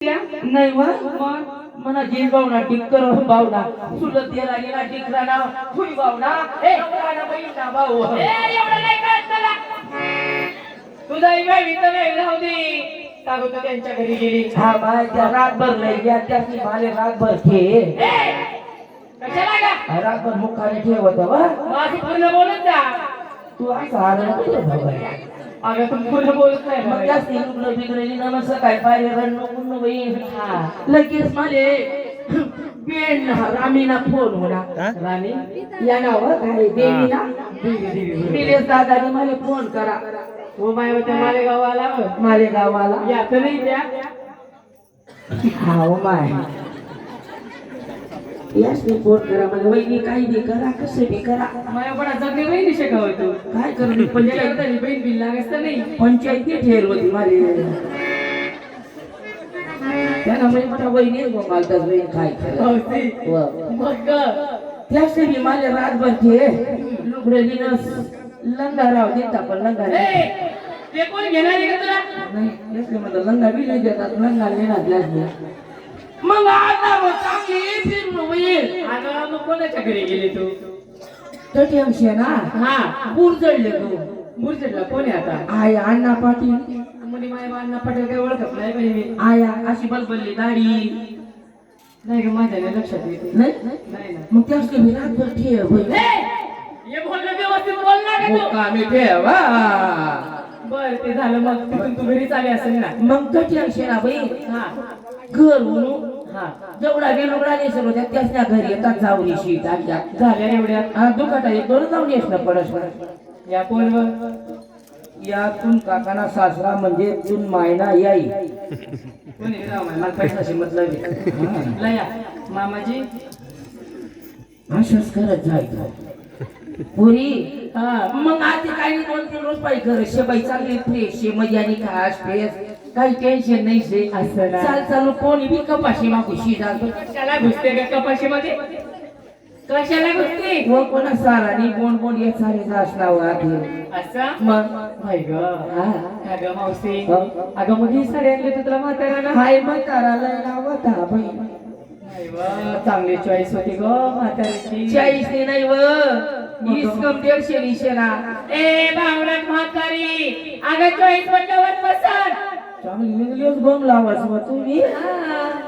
नाही वा मना जीव बावना टिक्कर बावना सुलत दिला गेला टिकरा ना फुई बावना ए ना बैठा बाऊ ए एवढं नाही का चला तुझा इवे वितर राहू दे तागो तो त्यांच्या घरी गेली हा बाय त्या रातभर लई ਗਿਆ त्याची माले रातभर ठे कशाला का रातभर मुखाने ठेवत वा माझी पूर्ण बोलत जा तू असं आलं कुठे बाबा अगं तुम पूर्ण बोलत नाही मग जास्त लुकलं बिगडली ना मग सकाळी पाहिजे रण नको बाई हा लगेच माले बेन रामीना फोन होना राणी या नाव काय देवीना दिलेस दादाने मला फोन करा हो माय होते मालेगावाला या तर नाही त्या हा हो माय यास रिपोर्ट करा म्हणजे वहिनी काही बी करा कसे बी करा माया पण जगली वहिनी शिकावं तू काय करू पंचायत तरी बहीण बिल लागत नाही पंचायती ठेर होती मारे त्याला म्हणजे मोठा वहिनी मालतात बहीण काय मग त्यास बी माले रातभर ठे लुगडे दिनस लंगाराव देता पण लंगार ते कोण घेणार आहे का तुला नाही येस म्हणतो लंगा बी नाही देतात लंगा घेणार मग आता मग चांगली फिरून होईल आता मग कोणाच्या घरी गेली तू तटीएम ना हा बुरजडले तू बुरजडला कोण आहे आता आय अण्णा पाटील म्हणजे माझ्या अण्णा पाटील काय ओळखत नाही पाहिजे आया अशी बलबलली दाढी नाही का माझ्या लक्षात येते नाही मग त्याच मी रातभर ठेव हे बोलणं व्यवस्थित बोल ना का तू कामी ठेवा बर ते झालं मग तिथून तू घरी चाले असेल ना मग तटीएम ना बाई हा घर म्हणून हा जेवढा गेलोगडा नेसर होत्या त्याच त्या घरी येतात जाऊन शीट आल्या झाल्या एवढ्या हा दुखाटा एक दोन जाऊन येस ना परस्पर या पोरवर यातून काकाना सासरा म्हणजे तून मायना याई कोणी राव मला पैशाशी मतलब लया मामाजी असंच करत जायचं पुरी मग आधी काही 2-3 रोज पाहिजे घर शेबाई चांगली फ्रेश शे मजा आणि खास फ्रेश काही टेन्शन नाही से असं चाल चालू कोणी बी कपाशी मागू शिदा कशाला घुसते का कपाशी मध्ये कशाला घुसते व कोणा सारानी कोण ये सारे जास नाव आधी असं मग भाई ग अगं मावशी अगं मग ही साडी आणली तुला म्हाताराला हाय म्हाताराला नावता बाई चांगली चॉईस होती ग म्हातारीची चॉईस नाही व इसकम 150 ना ए भावनात म्हातारी अगं चॉईस वटावर पसंत चांगली इंग्लिश गोम लावास मग तुम्ही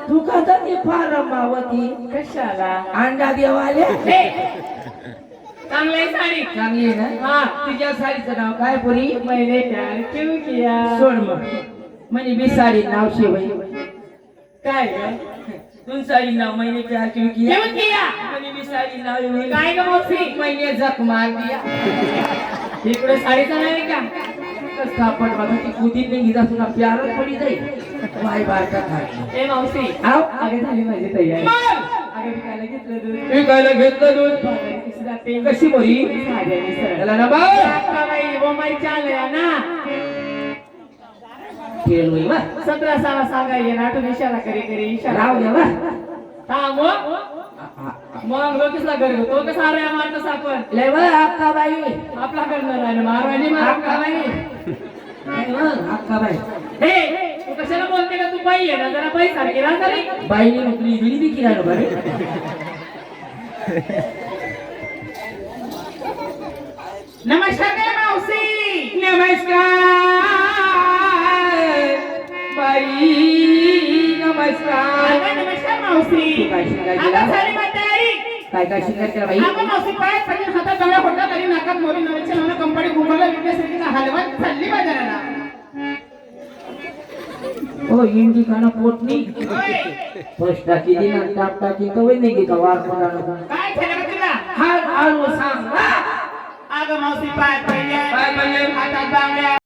तू खाता ती फार मावती कशाला अंडा देवाले चांगली साडी चांगली ना हा तुझ्या साडीचं नाव काय पुरी मैंने प्यार क्यों किया सोड मग म्हणजे मी साडी नाव शिवाई काय ग तुम साडी नाव मैंने प्यार क्यों किया म्हणजे मी साडी नाव काय ग मौसी मैंने जख मार दिया इकडे साडीचा नाही का स्थापन बघा ती कुदी नाही जा तुला प्यारच पडी जाईल वाय बारका खाय ए मावशी आव आगे झाली माझी तयारी आगे विकायला घेतलं दूध कशी बोरी चला ना बाई वो माई चाल है ना खेळ होई वा 17 साला सांगाय ना तू इशारा करे इशारा राव दे वा थांब मग लोकेशला घर तो कसा रे मारत सापण ले वा अक्का बाई आपला करणार आहे मारवाडी मार अक्का बाई अक्का बाई हे तू कशाला बोलते का तू बाई आहे ना जरा बाई सारखी राहा तरी बाईने नोकरी दिली बी की नाही बरे नमस्कार मावशी नमस्कार बाई नमस्कार मावशी काय शिकाय केला बाई आपण मावशी पाय सगळे हातात डोळा फोडला तरी नाकात मोरी नवीच्या नावाने कंपनी गुगलला विकण्यासाठी हलवत चालली बाजाराला ओ इंडी खाना पोटनी फस्टाची दिन टापटाची कवय नाही की वार पडाला काय झालं तुला हाल हाल सांग अगं मावशी पाय पडले हातात बांगड्या